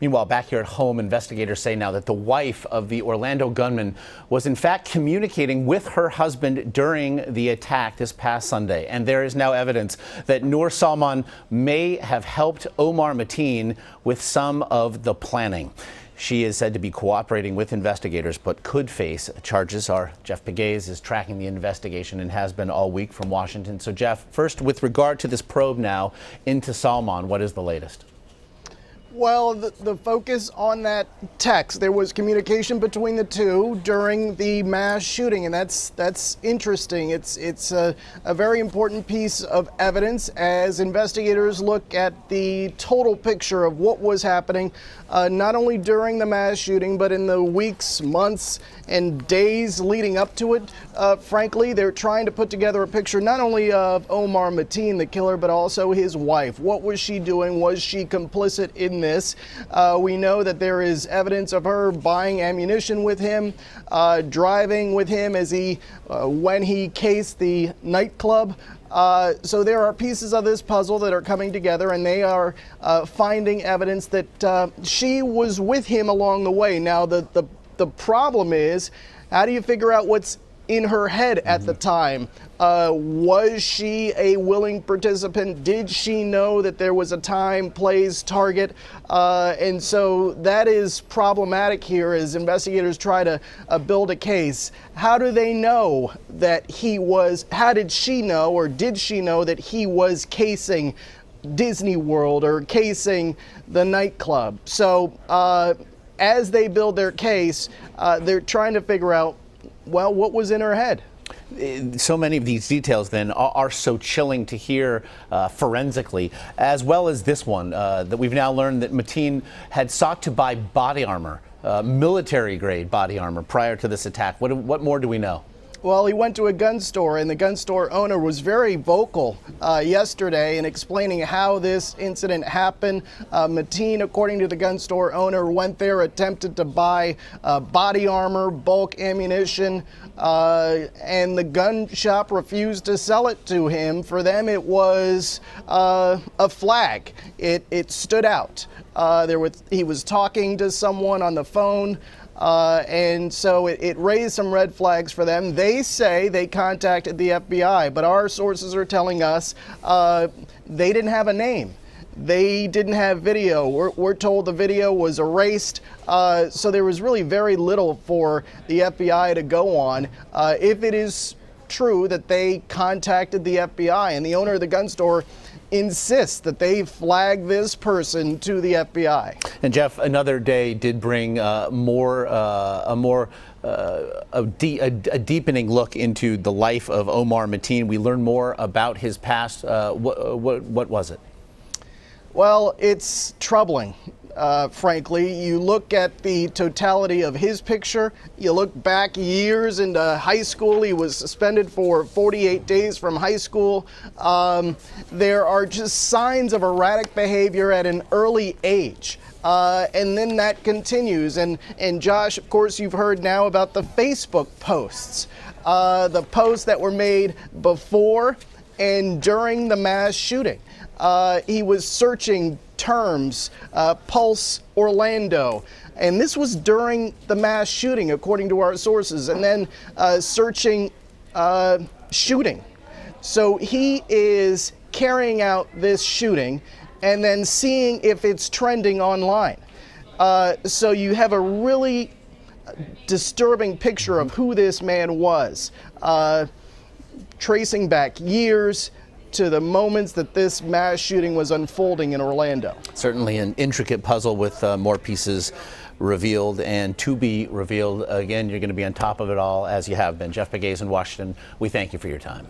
Meanwhile, back here at home, investigators say now that the wife of the Orlando gunman was in fact communicating with her husband during the attack this past Sunday. And there is now evidence that Noor Salman may have helped Omar Mateen with some of the planning. She is said to be cooperating with investigators, but could face charges. Our Jeff Pegues is tracking the investigation and has been all week from Washington. So, Jeff, first, with regard to this probe now into Salman, what is the latest? Well, the focus on that text, there was communication between the two during the mass shooting, and that's interesting. It's a very important piece of evidence as investigators look at the total picture of what was happening, not only during the mass shooting, but in the weeks, months, and days leading up to it. Frankly, they're trying to put together a picture not only of Omar Mateen, the killer, but also his wife. What was she doing? Was she complicit in this? We know that there is evidence of her buying ammunition with him, driving with him as when he cased the nightclub. So there are pieces of this puzzle that are coming together, and they are finding evidence that she was with him along the way. Now, the problem is, how do you figure out what's in her head at the time? Was she a willing participant? Did she know that there was a time, place, target? And so that is problematic here as investigators try to build a case. How do they know that how did she know, or did she know that he was casing Disney World or casing the nightclub? So as they build their case, they're trying to figure out, well, what was in her head? So many of these details then are so chilling to hear forensically, as well as this one that we've now learned that Mateen had sought to buy body armor, military-grade body armor, prior to this attack. What more do we know? Well, he went to a gun store, and the gun store owner was very vocal yesterday in explaining how this incident happened. Mateen, according to the gun store owner, went there, attempted to buy body armor, bulk ammunition, and the gun shop refused to sell it to him. For them, it was a flag. It stood out. He was talking to someone on the phone. And so it raised some red flags for them. They say they contacted the FBI, but our sources are telling us they didn't have a name. They didn't have video. We're told the video was erased, so there was really very little for the FBI to go on. If it is true that they contacted the FBI, and the owner of the gun store insists that they flag this person to the FBI. And Jeff, another day did bring a deepening look into the life of Omar Mateen. We learned more about his past. What was it? Well, it's troubling. Frankly, you look at the totality of his picture, you look back years into high school. He was suspended for 48 days from high school. There are just signs of erratic behavior at an early age. And then that continues. And Josh, of course, you've heard now about the Facebook posts, the posts that were made before and during the mass shooting. He was searching terms, Pulse Orlando, and this was during the mass shooting, according to our sources, and then searching shooting. So he is carrying out this shooting and then seeing if it's trending online. So you have a really disturbing picture of who this man was, tracing back years to the moments that this mass shooting was unfolding in Orlando. Certainly an intricate puzzle with more pieces revealed and to be revealed. Again, you're going to be on top of it all, as you have been. Jeff Pegues in Washington, we thank you for your time.